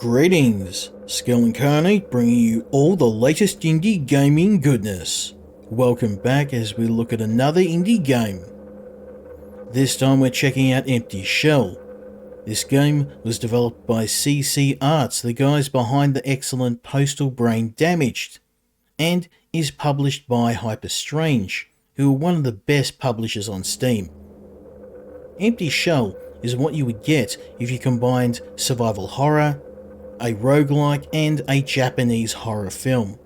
Greetings, Skill Incarnate bringing you all the latest indie gaming goodness. Welcome back as we look at another indie game. This time we're checking out Empty Shell. This game was developed by CC Arts, the guys behind the excellent Postal Brain Damaged, and is published by Hyperstrange, who are one of the best publishers on Steam. Empty Shell is what you would get if you combined survival horror, a roguelike, and a Japanese horror film.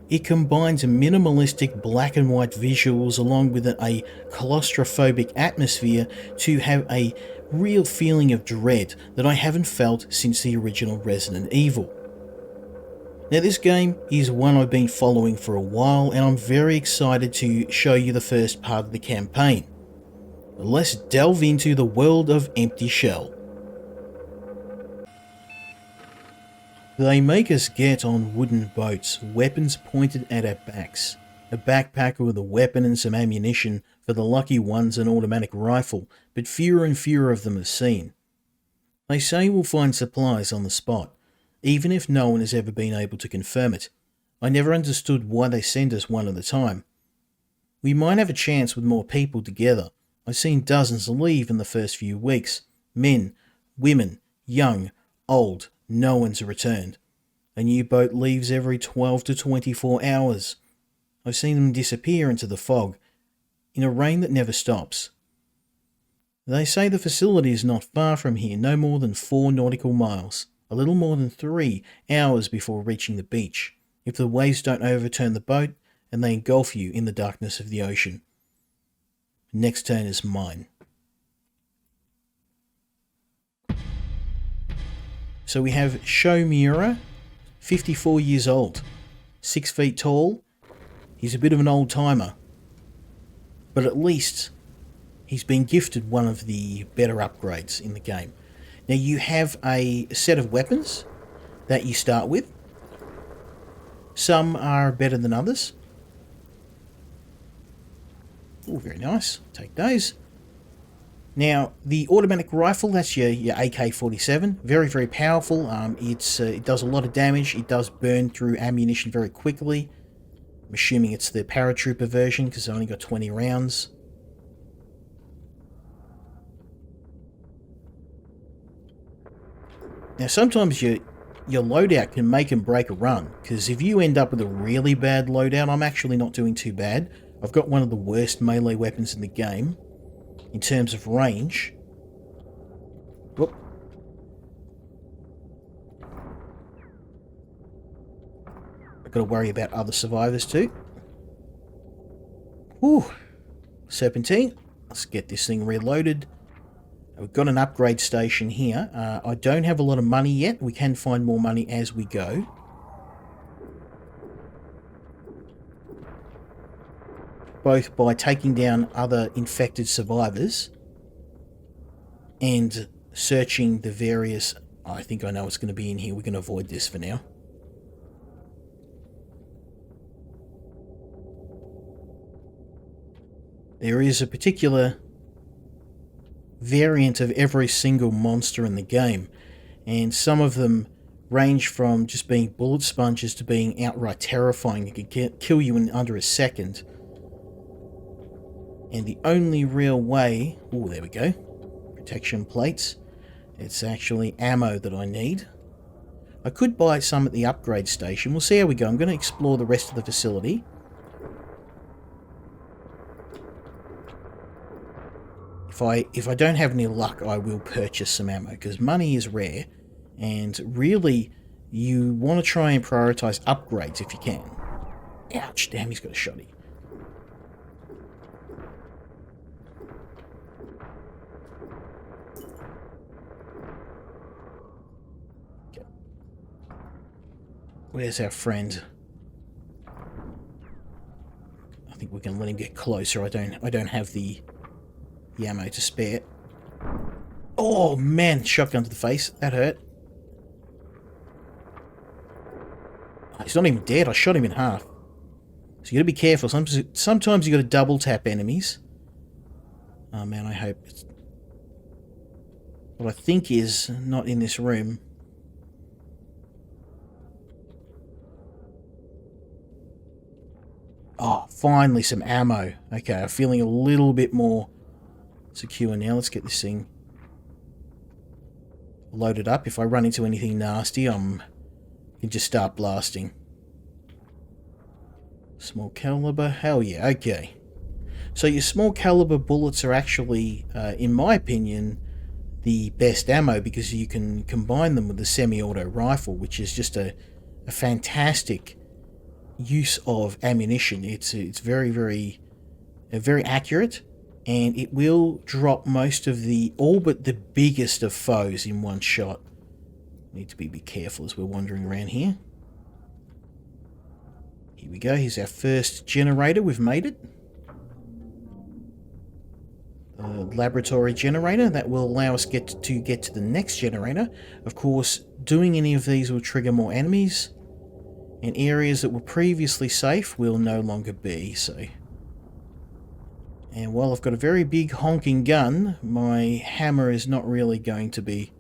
It combines minimalistic black and white visuals along with a claustrophobic atmosphere to have a real feeling of dread that I haven't felt since the original Resident Evil. Now this game is one I've been following for a while and I'm very excited to show you the first part of the campaign. Let's delve into the world of Empty Shell. They make us get on wooden boats, weapons pointed at our backs. A backpacker with a weapon and some ammunition, for the lucky ones an automatic rifle, but fewer and fewer of them are seen. They say we'll find supplies on the spot, even if no one has ever been able to confirm it. I never understood why they send us one at a time. We might have a chance with more people together. I've seen dozens leave in the first few weeks. Men, women, young, old. No one's returned. A new boat leaves every 12 to 24 hours. I've seen them disappear into the fog, in a rain that never stops. They say the facility is not far from here, no more than 4 nautical miles, a little more than 3 hours before reaching the beach, if the waves don't overturn the boat and they engulf you in the darkness of the ocean. Next turn is mine. So we have Sho Miura, 54 years old, 6 feet tall. He's a bit of an old timer, but at least he's been gifted one of the better upgrades in the game. Now you have a set of weapons that you start with. Some are better than others. Oh, very nice. Take those. Now, the automatic rifle, that's your AK-47. Very, very powerful. It does a lot of damage. It does burn through ammunition very quickly. I'm assuming it's the paratrooper version because it's only got 20 rounds. Now, sometimes your loadout can make and break a run, because if you end up with a really bad loadout, I'm actually not doing too bad. I've got one of the worst melee weapons in the game. In terms of range. Whoop. I've got to worry about other survivors too. Whew. Serpentine. Let's get this thing reloaded. We've got an upgrade station here. I don't have a lot of money yet. We can find more money as we go. Both by taking down other infected survivors and searching the various... I think I know what's going to be in here. We're going to avoid this for now. There is a particular variant of every single monster in the game, and some of them range from just being bullet sponges to being outright terrifying. It can kill you in under a second. And the only real way... Oh, there we go. Protection plates. It's actually ammo that I need. I could buy some at the upgrade station. We'll see how we go. I'm going to explore the rest of the facility. If I don't have any luck, I will purchase some ammo, because money is rare. And really, you want to try and prioritize upgrades if you can. Ouch, damn, he's got a shotty. Where's our friend? I think we can let him get closer. I don't have the ammo to spare. Oh man, shotgun to the face. That hurt. He's not even dead. I shot him in half. So you gotta be careful. Sometimes you gotta double tap enemies. Oh man, I hope it's what I think is not in this room. Oh, finally some ammo. Okay, I'm feeling a little bit more secure now. Let's get this thing loaded up. If I run into anything nasty, I can just start blasting. Small caliber, hell yeah, okay. So your small caliber bullets are actually, in my opinion, the best ammo because you can combine them with the semi-auto rifle, which is just a fantastic use of ammunition. It's very, very, very accurate, and it will drop most of all but the biggest of foes in one shot. Need to be careful as we're wandering around here. Here we go, here's our first generator, we've made it. Laboratory generator that will allow us get to the next generator. Of course, doing any of these will trigger more enemies, and areas that were previously safe will no longer be. So, and while I've got a very big honking gun, my hammer is not really going to be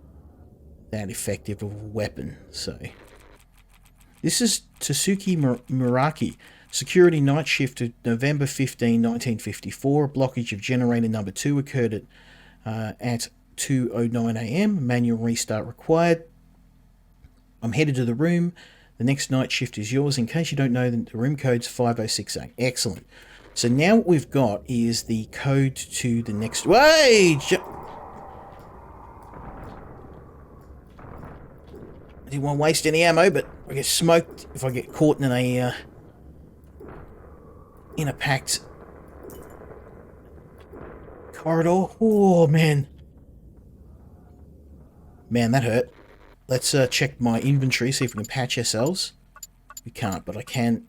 that effective of a weapon. So, this is Tsuki Muraki. Security night shift of November 15, 1954. Blockage of generator number 2 occurred at 2:09 a.m. Manual restart required. I'm headed to the room. The next night shift is yours. In case you don't know, the room code's 5068. Excellent. So now what we've got is the code to the next... Wait! I didn't want to waste any ammo, but I get smoked if I get caught in a packed corridor. Oh, man. Man, that hurt. Let's check my inventory, see if we can patch ourselves. We can't, but I can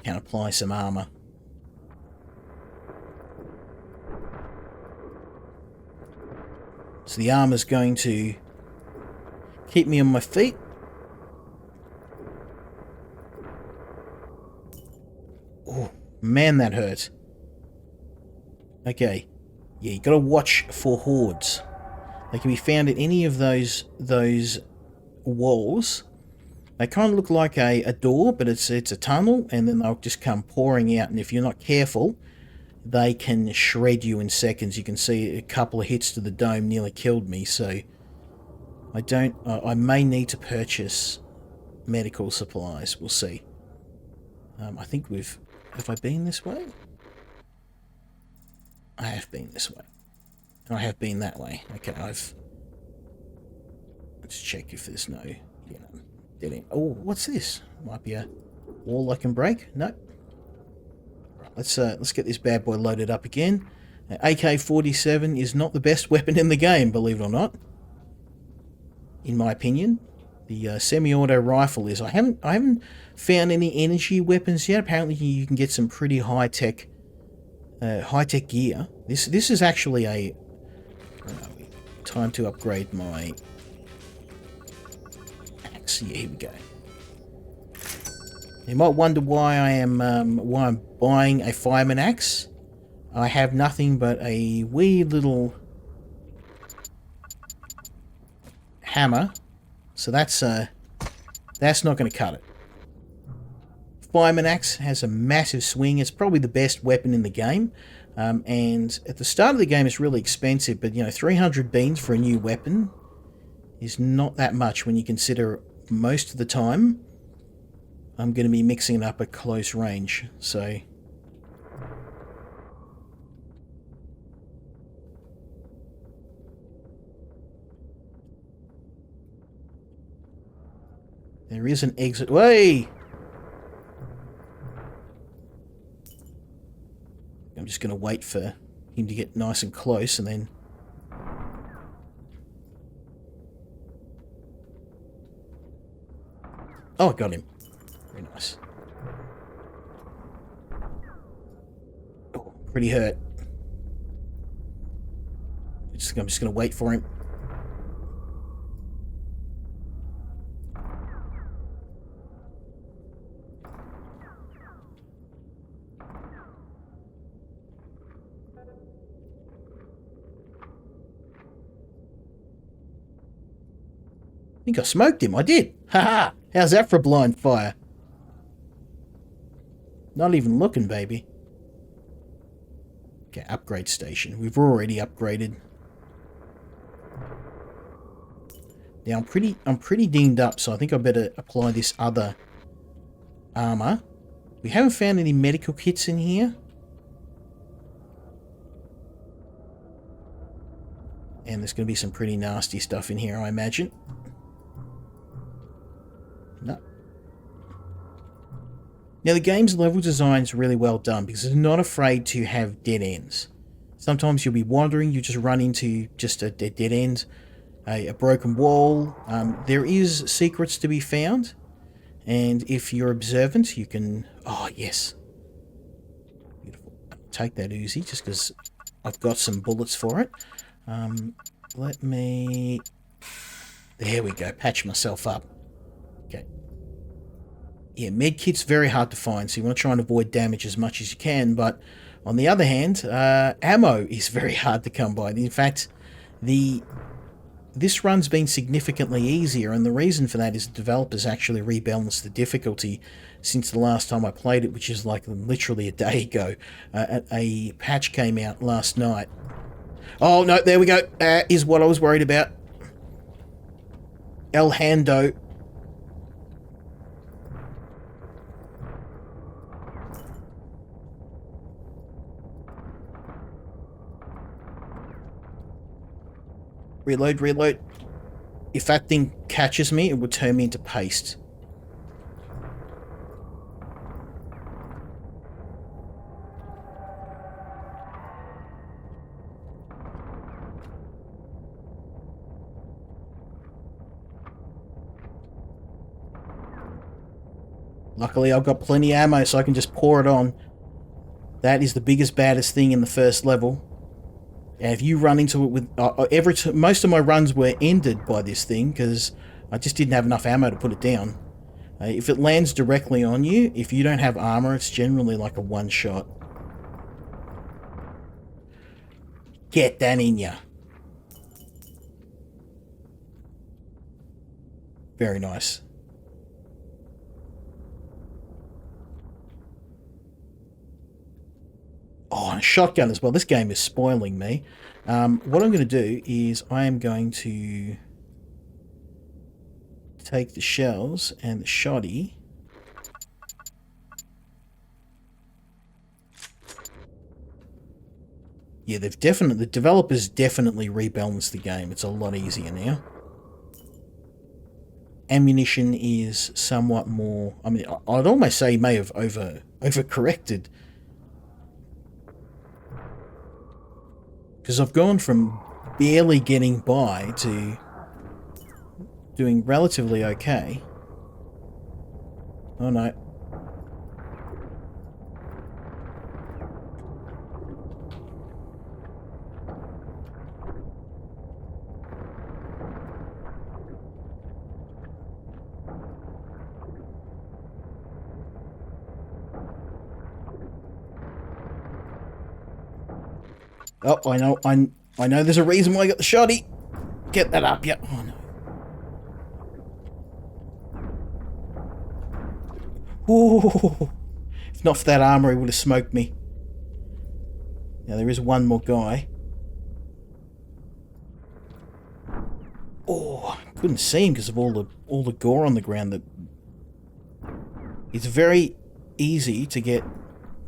apply some armor. So the armor's going to keep me on my feet. Oh, man, that hurt. Okay. Yeah, you gotta watch for hordes. They can be found in any of those walls. They kind of look like a door, but it's a tunnel, and then they'll just come pouring out, and if you're not careful, they can shred you in seconds. You can see a couple of hits to the dome nearly killed me, so I may need to purchase medical supplies. We'll see. I think have I been this way? I have been this way. I have been that way. Okay, let's check if there's no, dead end. Oh, what's this? Might be a wall I can break. No. Right, let's get this bad boy loaded up again. AK-47 is not the best weapon in the game, believe it or not. In my opinion, the semi-auto rifle is. I haven't found any energy weapons yet. Apparently, you can get some pretty high-tech gear. This is actually a... time to upgrade my axe. Yeah, here we go. You might wonder why I'm buying a fireman axe. I have nothing but a wee little hammer, so that's not going to cut it. Fireman axe has a massive swing. It's probably the best weapon in the game, and at the start of the game it's really expensive, but 300 beans for a new weapon is not that much when you consider most of the time I'm going to be mixing it up at close range. So there is an exit way. I'm just going to wait for him to get nice and close and then... Oh, I got him. Very nice. Oh, pretty hurt. I'm just going to wait for him. I think I smoked him. I did. Haha. How's that for a blind fire? Not even looking, baby. Okay, upgrade station. We've already upgraded. Now I'm pretty dinged up, so I think I better apply this other armor. We haven't found any medical kits in here. And there's going to be some pretty nasty stuff in here, I imagine. No. Now the game's level design is really well done because it's not afraid to have dead ends. Sometimes you'll be wandering, you just run into just a dead end, a broken wall. There is secrets to be found, and if you're observant, you can... Oh, yes. Beautiful. Take that Uzi just because I've got some bullets for it. Let me... There we go. Patch myself up. Okay. Yeah, medkit's very hard to find, so you want to try and avoid damage as much as you can, but on the other hand, ammo is very hard to come by. In fact, this run's been significantly easier, and the reason for that is the developers actually rebalanced the difficulty since the last time I played it, which is like literally a day ago. A patch came out last night. Oh, no, there we go. Is what I was worried about. El Hando. Reload, reload. If that thing catches me, it would turn me into paste. Luckily, I've got plenty of ammo, so I can just pour it on. That is the biggest, baddest thing in the first level. And if you run into it with... most of my runs were ended by this thing, because I just didn't have enough ammo to put it down. If it lands directly on you, if you don't have armor, it's generally like a one-shot. Get that in ya. Very nice. Oh, and a shotgun as well. This game is spoiling me. What I'm going to do is I am going to take the shells and the shoddy. Yeah, the developers definitely rebalanced the game. It's a lot easier now. Ammunition is somewhat more... I mean, I'd almost say may have overcorrected. Because I've gone from barely getting by to doing relatively okay. Oh no. Oh, I know there's a reason why I got the shoddy. Get that up, yeah. Oh no. Ooh. If not for that armor, he would have smoked me. Now there is one more guy. Oh, couldn't see him because of all the gore on the ground. It's very easy to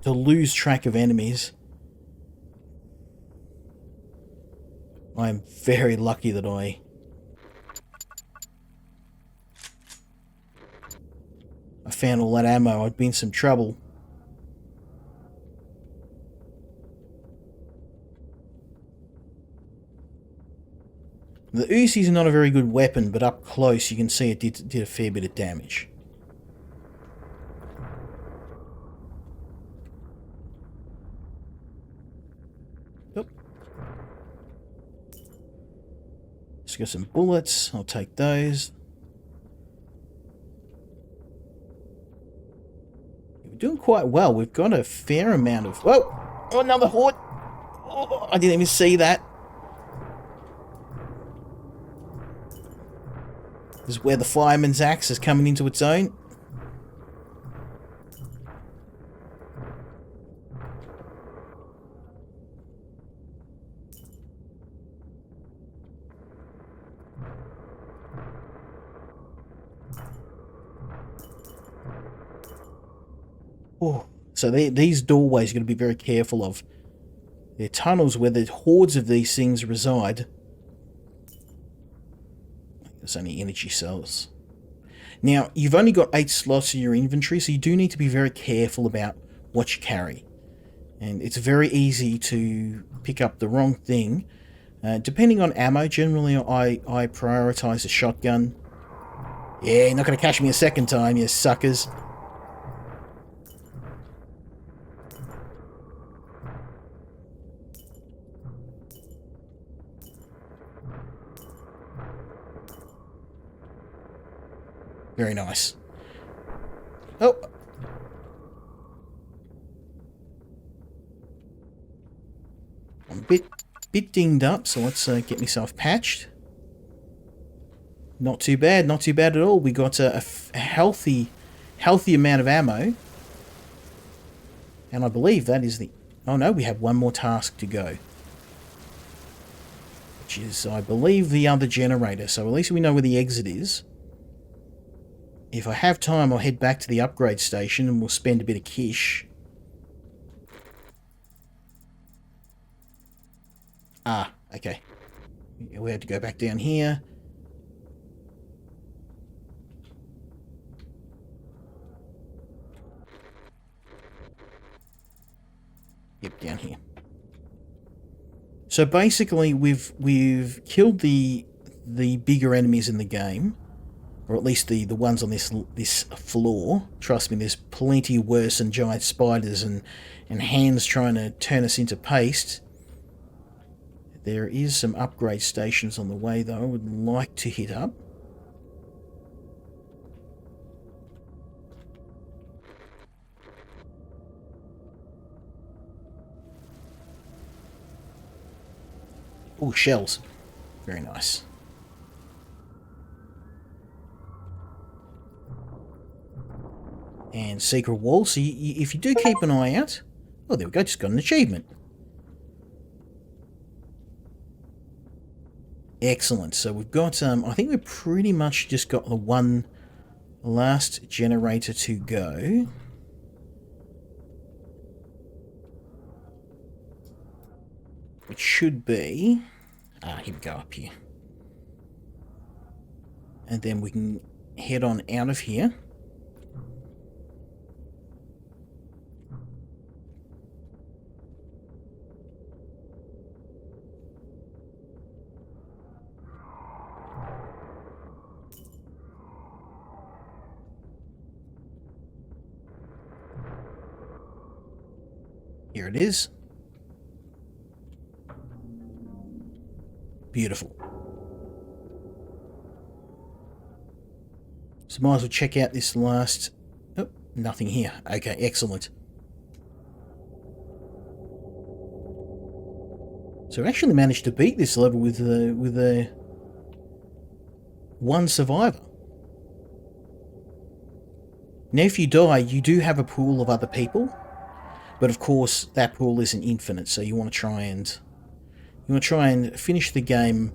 lose track of enemies. I'm very lucky that I found all that ammo. I'd be in some trouble. The Uzi's not a very good weapon, but up close you can see it did a fair bit of damage. Just got some bullets. I'll take those. We're doing quite well. We've got a fair amount of... Whoa! Oh, another horde! Oh, I didn't even see that. This is where the fireman's axe is coming into its own. Oh, so these doorways you've got to be very careful of. They're tunnels where the hordes of these things reside. There's only energy cells. Now, you've only got 8 slots in your inventory, so you do need to be very careful about what you carry. And it's very easy to pick up the wrong thing. Depending on ammo, generally I prioritise a shotgun. Yeah, you're not going to catch me a second time, you suckers. Very nice. Oh. I'm a bit dinged up, so let's get myself patched. Not too bad, not too bad at all. We got a healthy amount of ammo. And I believe that is the... Oh no, we have one more task to go. Which is, I believe, the other generator. So at least we know where the exit is. If I have time, I'll head back to the upgrade station and we'll spend a bit of kish. Ah, okay. We had to go back down here. Yep, down here. So basically, we've killed the bigger enemies in the game. Or at least the ones on this floor. Trust me, there's plenty worse than giant spiders and hands trying to turn us into paste. There is some upgrade stations on the way, though, I would like to hit up. Oh, shells. Very nice. And secret wall. So if you do keep an eye out... Oh, there we go. Just got an achievement. Excellent. So we've got... I think we've pretty much just got the one last generator to go. Which should be... here we go, up here. And then we can head on out of here. Here it is. Beautiful. So might as well check out this last... Oh, nothing here. Okay, excellent. So we actually managed to beat this level with a one survivor. Now if you die, you do have a pool of other people. But of course, that pool isn't infinite, so you want to try and finish the game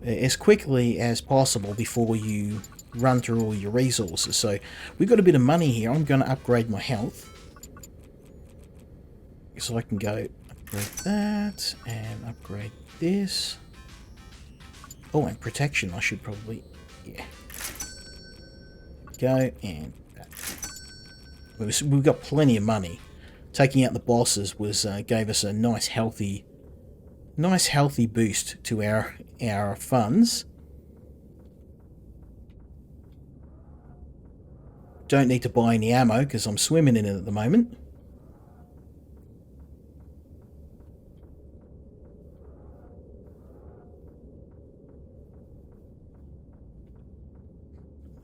as quickly as possible before you run through all your resources. So we've got a bit of money here. I'm going to upgrade my health, so I can go upgrade that and upgrade this. Oh, and protection. I should probably, yeah. Go and that. We've got plenty of money. Taking out the bosses was gave us a nice healthy boost to our funds. Don't need to buy any ammo because I'm swimming in it at the moment.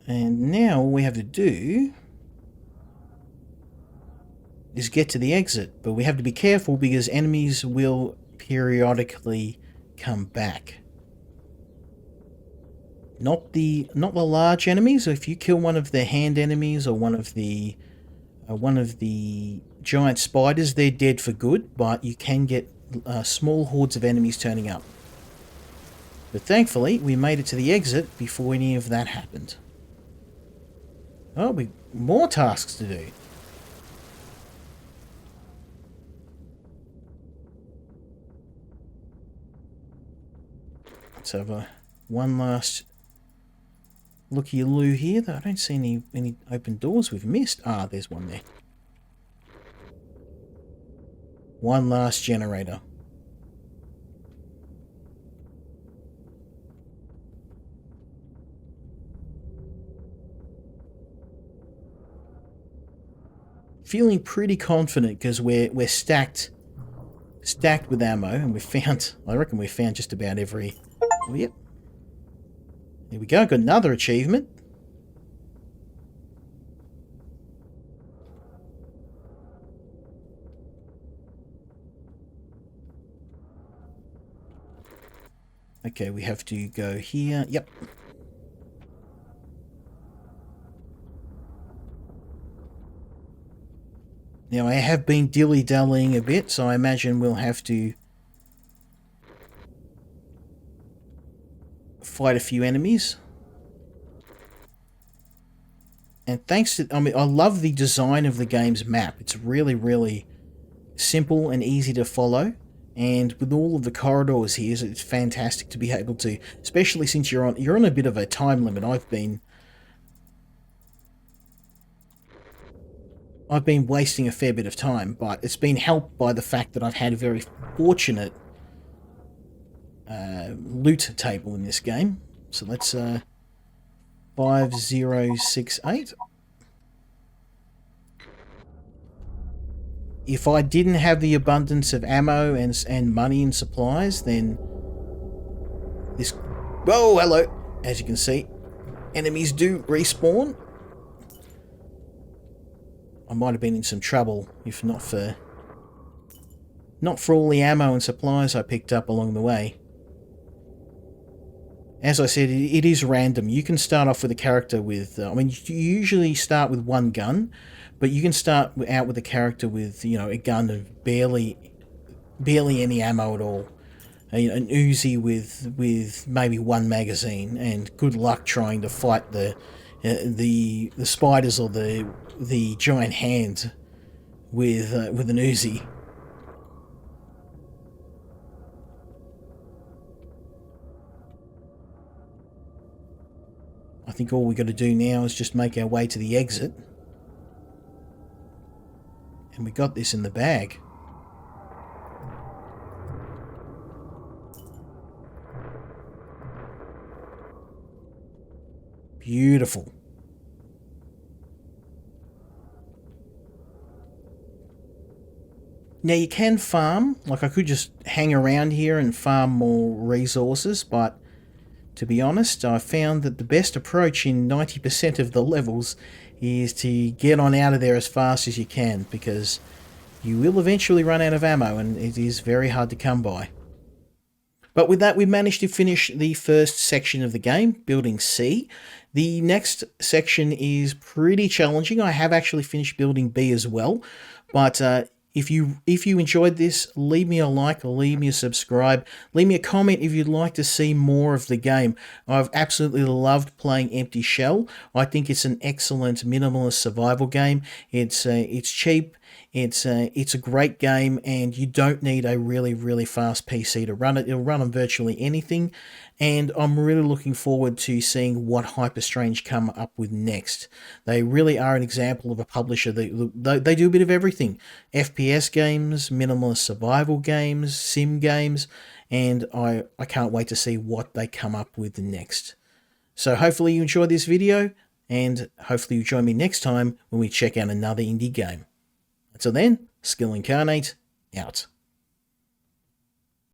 And now all we have to do is get to the exit, but we have to be careful because enemies will periodically come back. Not the large enemies. If you kill one of the hand enemies or one of the giant spiders, they're dead for good. But you can get small hordes of enemies turning up. But thankfully, we made it to the exit before any of that happened. Oh, more tasks to do. Let's have one last looky-loo here. I don't see any open doors we've missed. Ah, there's one there. One last generator. Feeling pretty confident because we're stacked with ammo, and I reckon we found just about every. Oh, yep. There we go. Got another achievement. Okay, we have to go here. Yep. Now, I have been dilly-dallying a bit, so I imagine we'll have to fight a few enemies. And thanks to... I mean, I love the design of the game's map. It's really, really simple and easy to follow. And with all of the corridors here, it's fantastic to be able to... Especially since you're on a bit of a time limit. I've been wasting a fair bit of time, but it's been helped by the fact that I've had a very fortunate loot table in this game. So let's 5068. If I didn't have the abundance of ammo and money and supplies, then this... Whoa, hello! As you can see, enemies do respawn. I might have been in some trouble if not for all the ammo and supplies I picked up along the way. As I said, it is random. You can start off with a character with... I mean, you usually start with one gun, but you can start out with a character with, you know, a gun of barely any ammo at all. An Uzi with maybe one magazine, and good luck trying to fight the spiders or the giant hand with an Uzi. I think all we got to do now is just make our way to the exit, and we got this in the bag. Beautiful. Now you can farm, like I could just hang around here and farm more resources, but to be honest, I found that the best approach in 90% of the levels is to get on out of there as fast as you can, because you will eventually run out of ammo and it is very hard to come by. But with that, we managed to finish the first section of the game, Building C. The next section is pretty challenging. I have actually finished Building B as well, but if you enjoyed this, leave me a like, leave me a subscribe, leave me a comment if you'd like to see more of the game. I've absolutely loved playing Empty Shell. I think it's an excellent minimalist survival game. It's cheap. It's a great game, and you don't need a really, really fast PC to run it. It'll run on virtually anything, and I'm really looking forward to seeing what Hyperstrange come up with next. They really are an example of a publisher that they do a bit of everything. FPS games, minimalist survival games, sim games, and I can't wait to see what they come up with next. So hopefully you enjoyed this video, and hopefully you join me next time when we check out another indie game. Until then, Skill Incarnate, out.